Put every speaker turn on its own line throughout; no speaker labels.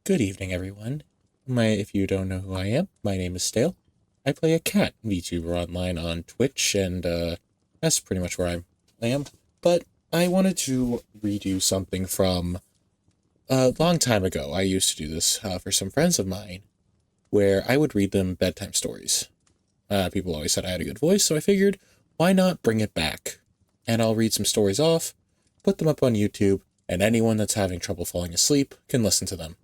Good evening, everyone. If you don't know who I am, my name is Stale. I play a cat VTuber online on Twitch, and that's pretty much where I am. But I wanted to read you something from a long time ago. I used to do this for some friends of mine, where I would read them bedtime stories. People always said I had a good voice, so I figured, why not bring it back? And I'll read some stories off, put them up on YouTube, and anyone that's having trouble falling asleep can listen to them.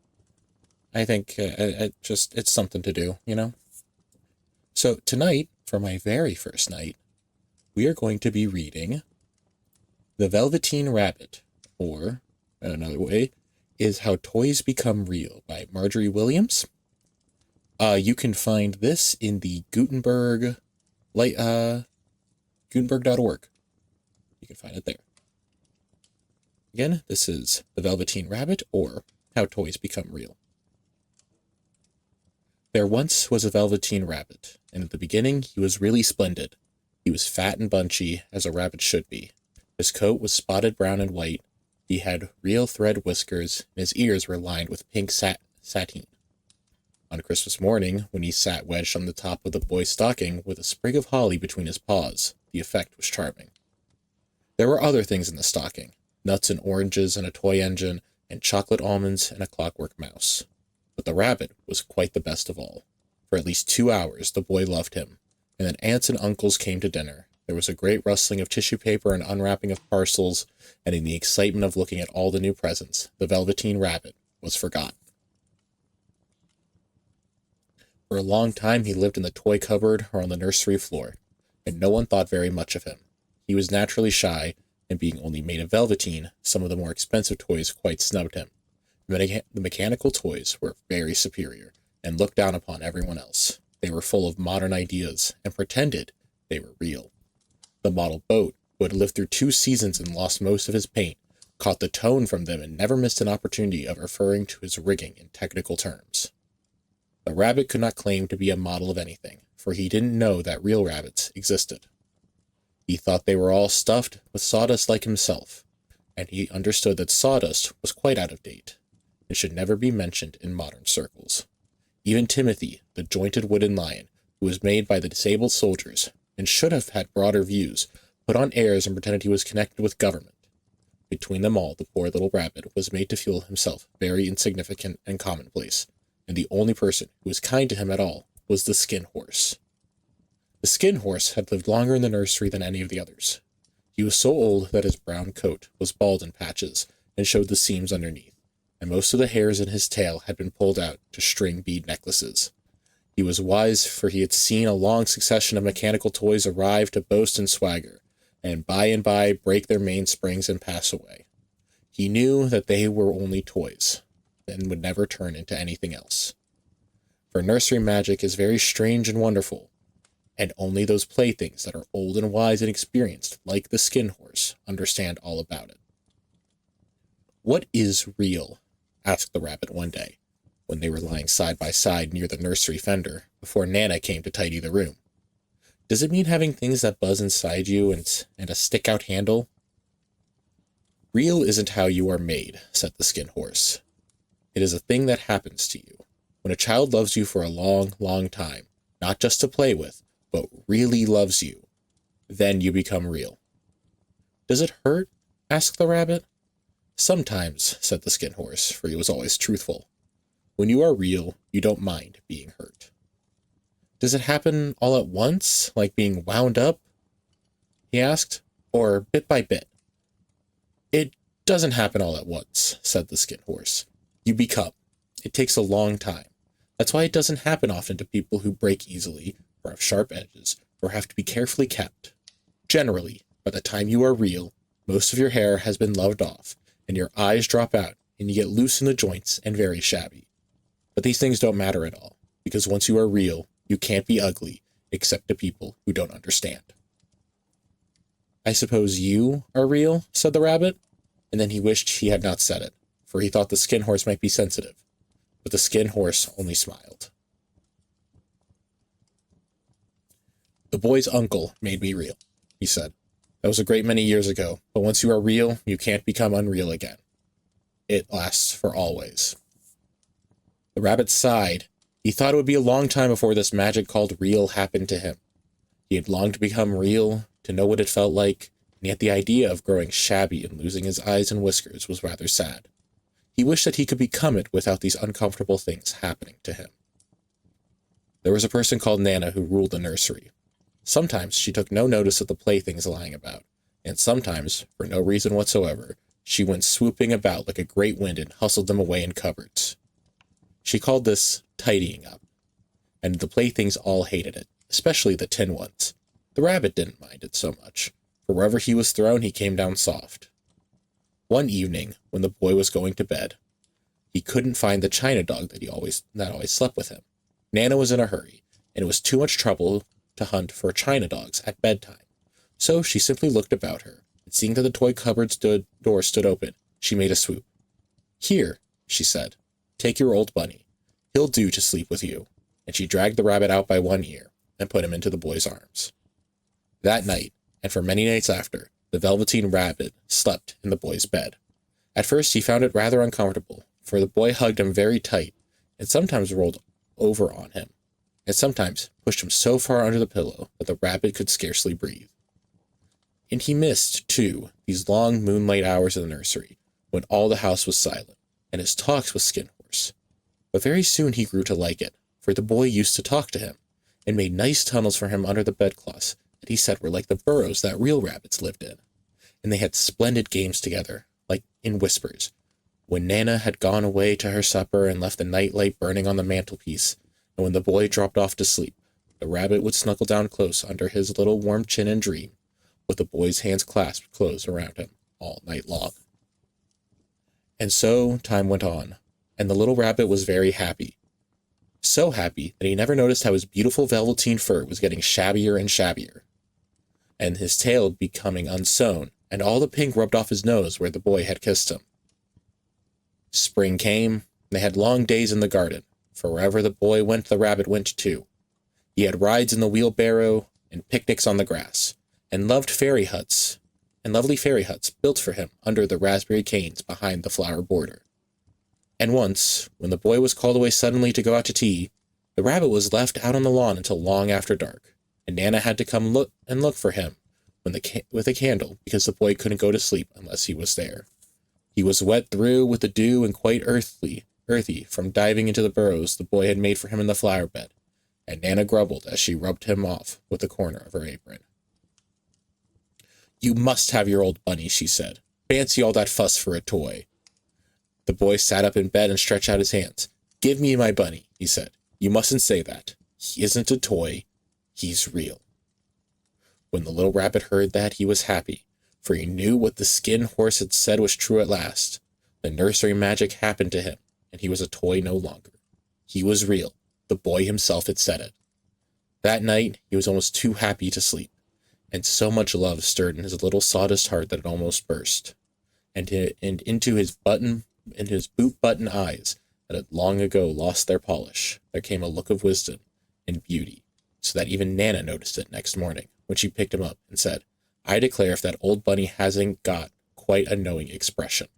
I think it's something to do, you know? So tonight, for my very first night, we are going to be reading The Velveteen Rabbit, or another way, is How Toys Become Real by Marjorie Williams. You can find this in the Gutenberg, Gutenberg.org. You can find it there. Again, this is The Velveteen Rabbit, or How Toys Become Real. There once was a Velveteen Rabbit, and at the beginning he was really splendid. He was fat and bunchy, as a rabbit should be. His coat was spotted brown and white, he had real thread whiskers, and his ears were lined with pink sateen. On Christmas morning, when he sat wedged on the top of the boy's stocking with a sprig of holly between his paws, the effect was charming. There were other things in the stocking, nuts and oranges and a toy engine, and chocolate almonds and a clockwork mouse. But the rabbit was quite the best of all. For at least 2 hours the boy loved him, and then aunts and uncles came to dinner. There was a great rustling of tissue paper and unwrapping of parcels, and in the excitement of looking at all the new presents, the Velveteen Rabbit was forgotten. For a long time he lived in the toy cupboard or on the nursery floor, and no one thought very much of him. He was naturally shy, and being only made of velveteen, some of the more expensive toys quite snubbed him. The mechanical toys were very superior, and looked down upon everyone else. They were full of modern ideas, and pretended they were real. The model boat, who had lived through 2 seasons and lost most of his paint, caught the tone from them and never missed an opportunity of referring to his rigging in technical terms. The rabbit could not claim to be a model of anything, for he didn't know that real rabbits existed. He thought they were all stuffed with sawdust like himself, and he understood that sawdust was quite out of date. It should never be mentioned in modern circles. Even Timothy, the jointed wooden lion, who was made by the disabled soldiers, and should have had broader views, put on airs and pretended he was connected with government. Between them all, the poor little rabbit was made to feel himself very insignificant and commonplace, and the only person who was kind to him at all was the skin horse. The skin horse had lived longer in the nursery than any of the others. He was so old that his brown coat was bald in patches and showed the seams underneath, and most of the hairs in his tail had been pulled out to string bead necklaces. He was wise, for he had seen a long succession of mechanical toys arrive to boast and swagger, and by break their mainsprings and pass away. He knew that they were only toys, and would never turn into anything else. For nursery magic is very strange and wonderful, and only those playthings that are old and wise and experienced, like the skin horse, understand all about it. "What is real?" asked the rabbit one day, when they were lying side by side near the nursery fender, before Nana came to tidy the room. "Does it mean having things that buzz inside you and a stick-out handle?" "Real isn't how you are made," said the skin horse. "It is a thing that happens to you. When a child loves you for a long, long time, not just to play with, but really loves you, then you become real." "Does it hurt?" asked the rabbit. "Sometimes," said the skin horse, for he was always truthful. "When you are real, you don't mind being hurt." "Does it happen all at once, like being wound up?" he asked, "or bit by bit?" "It doesn't happen all at once," said the skin horse. "You become. It takes a long time. That's why it doesn't happen often to people who break easily, or have sharp edges, or have to be carefully kept. Generally, by the time you are real, most of your hair has been loved off, and your eyes drop out, and you get loose in the joints and very shabby. But these things don't matter at all, because once you are real, you can't be ugly, except to people who don't understand." "I suppose you are real?" said the rabbit, and then he wished he had not said it, for he thought the skin horse might be sensitive. But the skin horse only smiled. "The boy's uncle made me real," he said. "That was a great many years ago, but once you are real, you can't become unreal again. It lasts for always." The rabbit sighed. He thought it would be a long time before this magic called real happened to him. He had longed to become real, to know what it felt like, and yet the idea of growing shabby and losing his eyes and whiskers was rather sad. He wished that he could become it without these uncomfortable things happening to him. There was a person called Nana who ruled the nursery. Sometimes she took no notice of the playthings lying about, and sometimes, for no reason whatsoever, she went swooping about like a great wind and hustled them away in cupboards. She called this tidying up, and the playthings all hated it, especially the tin ones. The rabbit didn't mind it so much, for wherever he was thrown he came down soft. One evening, when the boy was going to bed, he couldn't find the china dog that always slept with him. Nana was in a hurry, and it was too much trouble to hunt for china dogs at bedtime. So she simply looked about her, and seeing that the toy cupboard's door stood open, she made a swoop. "Here," she said, "take your old bunny. He'll do to sleep with you." And she dragged the rabbit out by one ear and put him into the boy's arms. That night, and for many nights after, the Velveteen Rabbit slept in the boy's bed. At first he found it rather uncomfortable, for the boy hugged him very tight, and sometimes rolled over on him, and sometimes pushed him so far under the pillow that the rabbit could scarcely breathe. And he missed, too, these long moonlight hours in the nursery, when all the house was silent, and his talks with Skin Horse. But very soon he grew to like it, for the boy used to talk to him, and made nice tunnels for him under the bedclothes that he said were like the burrows that real rabbits lived in. And they had splendid games together, like in whispers. When Nana had gone away to her supper and left the night light burning on the mantelpiece, and when the boy dropped off to sleep, the rabbit would snuggle down close under his little warm chin and dream, with the boy's hands clasped close around him all night long. And so time went on, and the little rabbit was very happy. So happy that he never noticed how his beautiful velveteen fur was getting shabbier and shabbier, and his tail becoming unsewn, and all the pink rubbed off his nose where the boy had kissed him. Spring came, and they had long days in the garden, for wherever the boy went the rabbit went too. He had rides in the wheelbarrow, and picnics on the grass, and lovely fairy huts built for him under the raspberry canes behind the flower border. And once, when the boy was called away suddenly to go out to tea, the rabbit was left out on the lawn until long after dark, and Nana had to come look for him with a candle, because the boy couldn't go to sleep unless he was there. He was wet through with the dew and quite earthy from diving into the burrows the boy had made for him in the flower bed, and Nana grumbled as she rubbed him off with the corner of her apron. "You must have your old bunny," she said. "Fancy all that fuss for a toy." The boy sat up in bed and stretched out his hands. "Give me my bunny," he said. "You mustn't say that. He isn't a toy. He's real." When the little rabbit heard that, he was happy, for he knew what the Skin Horse had said was true at last. The nursery magic happened to him, and he was a toy no longer. He was real. The boy himself had said it. That night, he was almost too happy to sleep, and so much love stirred in his little sawdust heart that it almost burst. And into his boot-button eyes that had long ago lost their polish, there came a look of wisdom and beauty, so that even Nana noticed it next morning, when she picked him up and said, "I declare if that old bunny hasn't got quite a knowing expression."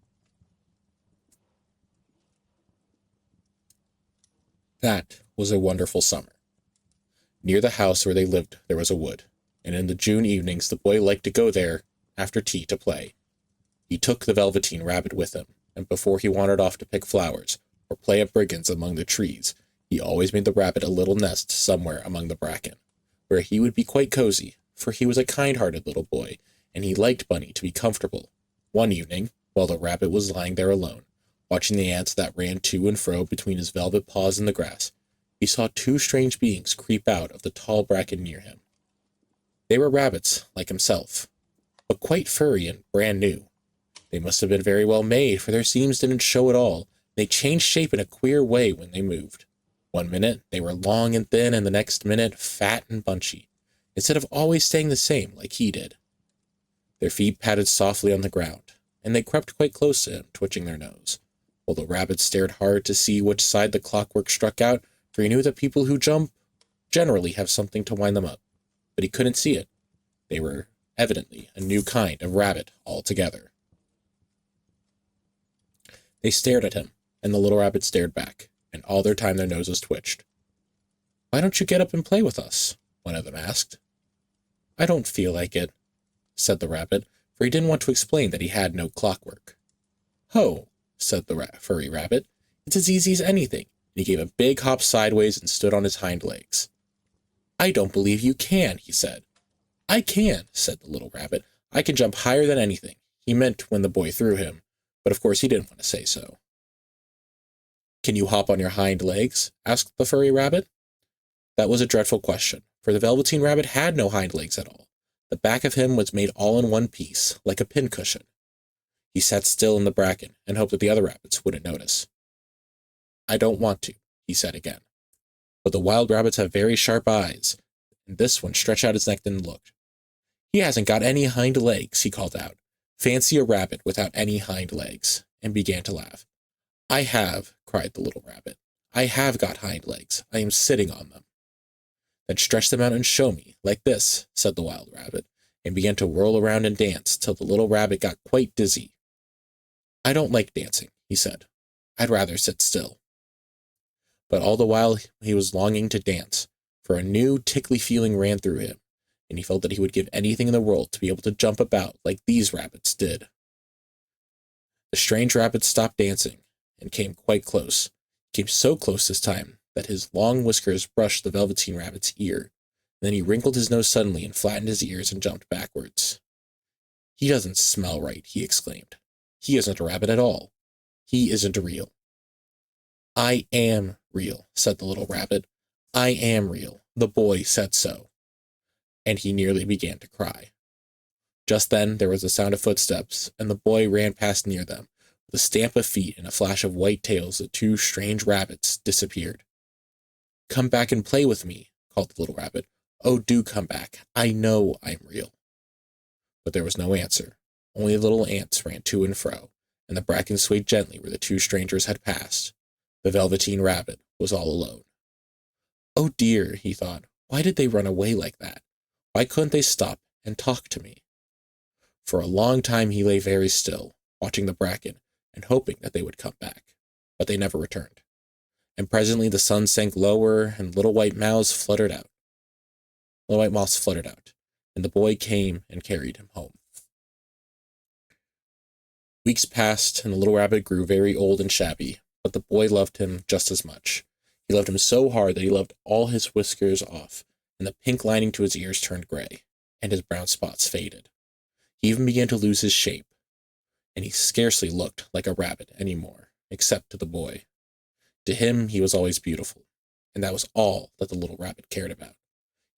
That was a wonderful summer. Near the house where they lived there was a wood, and in the June evenings the boy liked to go there after tea to play. He took the Velveteen Rabbit with him, and before he wandered off to pick flowers or play at brigands among the trees, he always made the rabbit a little nest somewhere among the bracken, where he would be quite cozy, for he was a kind-hearted little boy, and he liked Bunny to be comfortable. One evening, while the rabbit was lying there alone, watching the ants that ran to and fro between his velvet paws in the grass, he saw two strange beings creep out of the tall bracken near him. They were rabbits, like himself, but quite furry and brand new. They must have been very well made, for their seams didn't show at all. They changed shape in a queer way when they moved. One minute they were long and thin, and the next minute fat and bunchy, instead of always staying the same like he did. Their feet patted softly on the ground, and they crept quite close to him, twitching their nose, while the rabbit stared hard to see which side the clockwork struck out, for he knew that people who jump generally have something to wind them up, but he couldn't see it. They were evidently a new kind of rabbit altogether. They stared at him, and the little rabbit stared back, and all their time their noses twitched. "Why don't you get up and play with us?" one of them asked. "I don't feel like it," said the rabbit, for he didn't want to explain that he had no clockwork. "Ho," said the furry rabbit. "It's as easy as anything," and he gave a big hop sideways and stood on his hind legs. "I don't believe you can," he said. "I can," said the little rabbit. "I can jump higher than anything." He meant when the boy threw him, but of course he didn't want to say so. "Can you hop on your hind legs?" asked the furry rabbit. That was a dreadful question, for the Velveteen Rabbit had no hind legs at all. The back of him was made all in one piece, like a pincushion. He sat still in the bracken and hoped that the other rabbits wouldn't notice. "I don't want to," he said again. But the wild rabbits have very sharp eyes, and this one stretched out his neck and looked. "He hasn't got any hind legs," he called out. "Fancy a rabbit without any hind legs," and began to laugh. "I have," cried the little rabbit. "I have got hind legs. I am sitting on them." "Then stretch them out and show me, like this," said the wild rabbit, and began to whirl around and dance till the little rabbit got quite dizzy. "I don't like dancing," he said. "I'd rather sit still." But all the while he was longing to dance, for a new tickly feeling ran through him, and he felt that he would give anything in the world to be able to jump about like these rabbits did. The strange rabbit stopped dancing and came quite close. He came so close this time that his long whiskers brushed the Velveteen Rabbit's ear. Then he wrinkled his nose suddenly and flattened his ears and jumped backwards. "He doesn't smell right," he exclaimed. "He isn't a rabbit at all. He isn't real." "I am real," said the little rabbit. "I am real. The boy said so." And he nearly began to cry. Just then there was a sound of footsteps, and the boy ran past near them. With a stamp of feet and a flash of white tails, the two strange rabbits disappeared. "Come back and play with me," called the little rabbit. "Oh, do come back. I know I'm real." But there was no answer. Only little ants ran to and fro, and the bracken swayed gently where the two strangers had passed. The Velveteen Rabbit was all alone. "Oh dear," he thought. "Why did they run away like that? Why couldn't they stop and talk to me?" For a long time he lay very still, watching the bracken and hoping that they would come back. But they never returned. And presently the sun sank lower, and little white moths fluttered out. And the boy came and carried him home. Weeks passed, and the little rabbit grew very old and shabby, but the boy loved him just as much. He loved him so hard that he loved all his whiskers off, and the pink lining to his ears turned gray, and his brown spots faded. He even began to lose his shape, and he scarcely looked like a rabbit any more, except to the boy. To him, he was always beautiful, and that was all that the little rabbit cared about.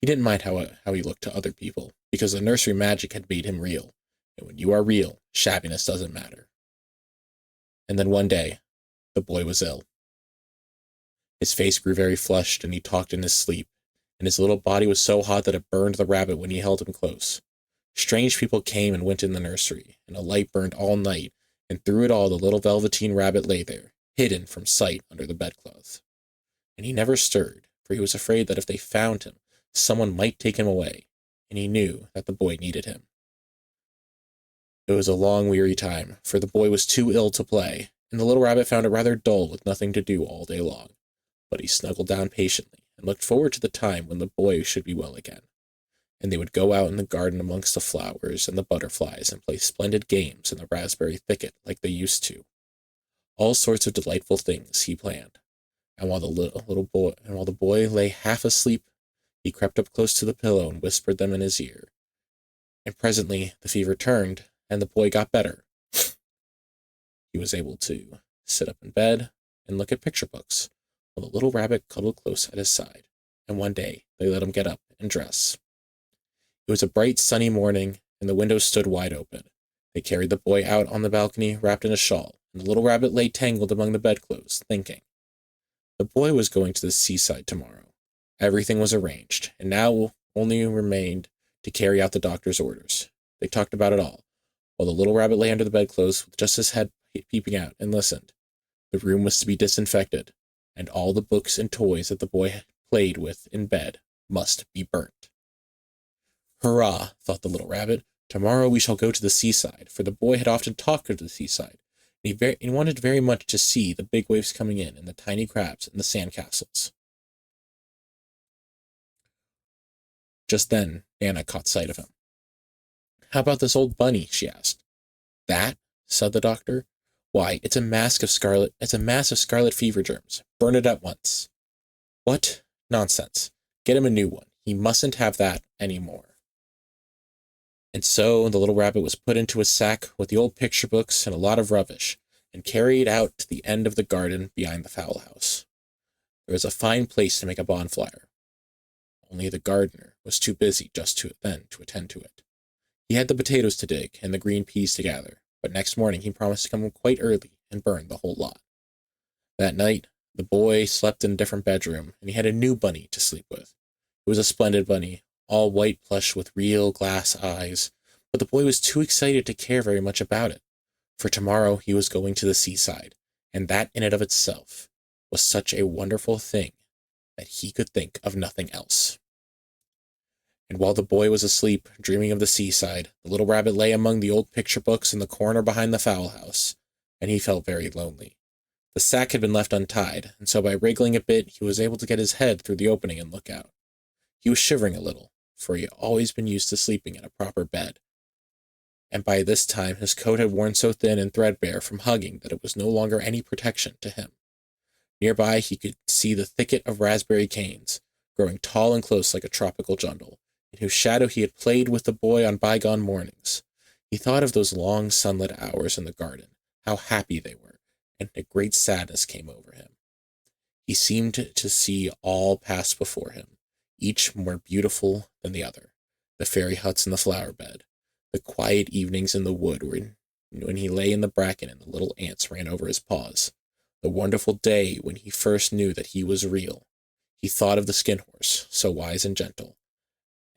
He didn't mind how he looked to other people, because the nursery magic had made him real, and when you are real, shabbiness doesn't matter. And then one day, the boy was ill. His face grew very flushed, and he talked in his sleep, and his little body was so hot that it burned the rabbit when he held him close. Strange people came and went in the nursery, and a light burned all night, and through it all the little Velveteen Rabbit lay there, hidden from sight under the bedclothes. And he never stirred, for he was afraid that if they found him, someone might take him away, and he knew that the boy needed him. It was a long, weary time, for the boy was too ill to play, and the little rabbit found it rather dull with nothing to do all day long. But he snuggled down patiently, and looked forward to the time when the boy should be well again, and they would go out in the garden amongst the flowers and the butterflies and play splendid games in the raspberry thicket like they used to. All sorts of delightful things he planned, and while the boy lay half asleep, he crept up close to the pillow and whispered them in his ear. And presently the fever turned, and the boy got better. He was able to sit up in bed and look at picture books, while the little rabbit cuddled close at his side, and one day they let him get up and dress. It was a bright, sunny morning, and the window stood wide open. They carried the boy out on the balcony, wrapped in a shawl, and the little rabbit lay tangled among the bedclothes, thinking. The boy was going to the seaside tomorrow. Everything was arranged, and now only remained to carry out the doctor's orders. They talked about it all, while the little rabbit lay under the bedclothes with just his head peeping out and listened. The room was to be disinfected, and all the books and toys that the boy had played with in bed must be burnt. Hurrah, thought the little rabbit. Tomorrow we shall go to the seaside, for the boy had often talked of the seaside, He wanted very much to see the big waves coming in and the tiny crabs and the sandcastles. Just then, Nana caught sight of him. "How about this old bunny?" she asked. "That?" said the doctor. "Why, it's a mass of scarlet fever germs. Burn it at once." "What? Nonsense. Get him a new one. He mustn't have that any more." And so the little rabbit was put into a sack with the old picture books and a lot of rubbish, and carried out to the end of the garden behind the fowl house. There was a fine place to make a bonfire. Only the gardener was too busy just then to attend to it. He had the potatoes to dig and the green peas to gather, but next morning he promised to come quite early and burn the whole lot. That night, the boy slept in a different bedroom, and he had a new bunny to sleep with. It was a splendid bunny, all white plush with real glass eyes, but the boy was too excited to care very much about it, for tomorrow he was going to the seaside, and that in and of itself was such a wonderful thing that he could think of nothing else. And while the boy was asleep, dreaming of the seaside, the little rabbit lay among the old picture books in the corner behind the fowl house, and he felt very lonely. The sack had been left untied, and so by wriggling a bit he was able to get his head through the opening and look out. He was shivering a little, for he had always been used to sleeping in a proper bed, and by this time his coat had worn so thin and threadbare from hugging that it was no longer any protection to him. Nearby he could see the thicket of raspberry canes, growing tall and close like a tropical jungle, in whose shadow he had played with the boy on bygone mornings. He thought of those long sunlit hours in the garden, how happy they were, and a great sadness came over him. He seemed to see all pass before him, each more beautiful than the other: the fairy huts in the flower bed, the quiet evenings in the wood when he lay in the bracken and the little ants ran over his paws, the wonderful day when he first knew that he was real. He thought of the skin horse, so wise and gentle,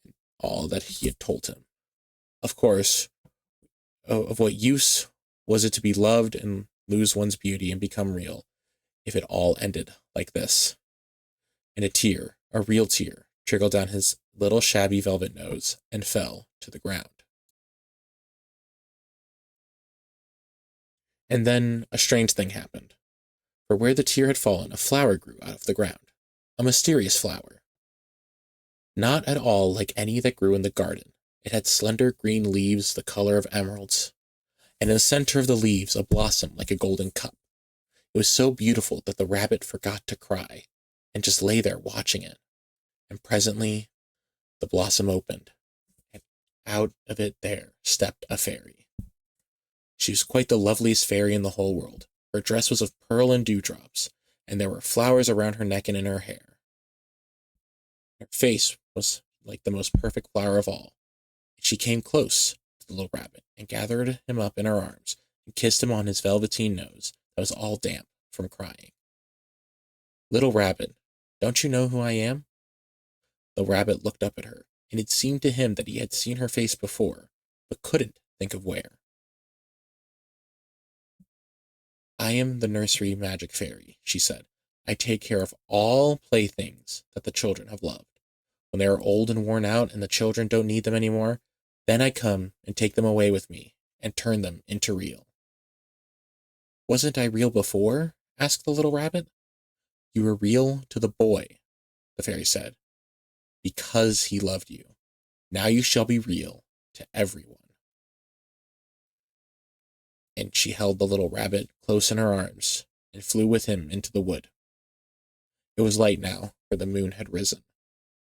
and all that he had told him. Of course, of what use was it to be loved and lose one's beauty and become real, if it all ended like this? And a tear, a real tear, trickled down his little shabby velvet nose and fell to the ground. And then a strange thing happened. For where the tear had fallen, a flower grew out of the ground, a mysterious flower. Not at all like any that grew in the garden. It had slender green leaves the color of emeralds, and in the center of the leaves a blossom like a golden cup. It was so beautiful that the rabbit forgot to cry, and just lay there watching it. And presently the blossom opened, and out of it there stepped a fairy. She was quite the loveliest fairy in the whole world. Her dress was of pearl and dewdrops, and there were flowers around her neck and in her hair. Her face was like the most perfect flower of all. She came close to the little rabbit and gathered him up in her arms and kissed him on his velveteen nose that was all damp from crying. "Little rabbit, don't you know who I am?" The rabbit looked up at her, and it seemed to him that he had seen her face before, but couldn't think of where. "I am the nursery magic fairy," she said. "I take care of all playthings that the children have loved. When they are old and worn out and the children don't need them anymore, then I come and take them away with me and turn them into real." "Wasn't I real before?" asked the little rabbit. "You were real to the boy," the fairy said, "because he loved you. Now you shall be real to everyone." And she held the little rabbit close in her arms and flew with him into the wood. It was light now, for the moon had risen.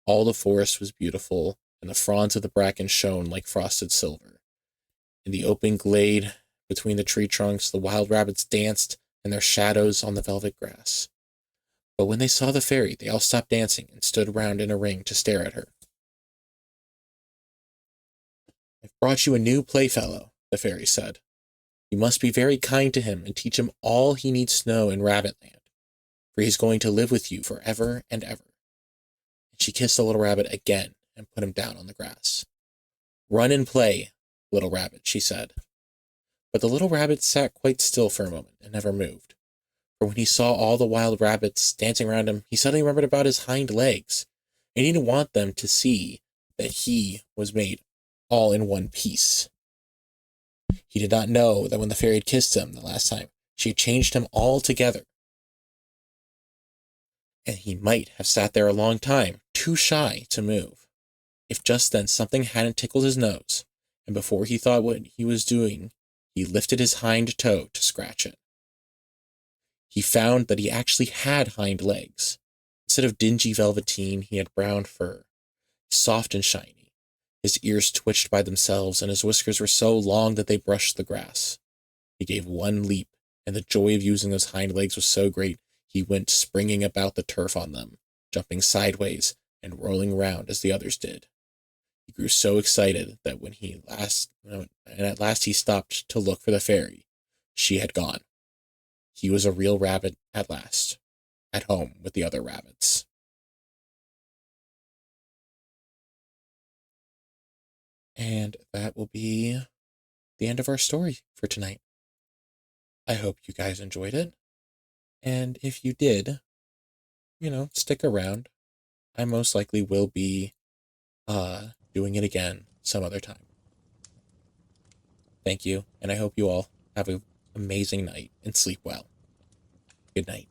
All the forest was beautiful, and the fronds of the bracken shone like frosted silver. In the open glade between the tree trunks, the wild rabbits danced in their shadows on the velvet grass. But when they saw the fairy, they all stopped dancing and stood round in a ring to stare at her. "I've brought you a new playfellow," the fairy said. "You must be very kind to him and teach him all he needs to know in Rabbitland, for he's going to live with you forever and ever." And she kissed the little rabbit again and put him down on the grass. "Run and play, little rabbit," she said. But the little rabbit sat quite still for a moment and never moved. For when he saw all the wild rabbits dancing around him, he suddenly remembered about his hind legs, and he didn't want them to see that he was made all in one piece. He did not know that when the fairy had kissed him the last time, she had changed him altogether, and he might have sat there a long time, too shy to move, if just then something hadn't tickled his nose, and before he thought what he was doing, he lifted his hind toe to scratch it. He found that he actually had hind legs. Instead of dingy velveteen, he had brown fur, soft and shiny. His ears twitched by themselves, and his whiskers were so long that they brushed the grass. He gave one leap, and the joy of using those hind legs was so great, he went springing about the turf on them, jumping sideways and rolling round as the others did. He grew so excited that at last he stopped to look for the fairy, she had gone. He was a real rabbit at last, at home with the other rabbits. And that will be the end of our story for tonight. I hope you guys enjoyed it. And if you did, stick around. I most likely will be doing it again some other time. Thank you, and I hope you all have an amazing night and sleep well. Good night.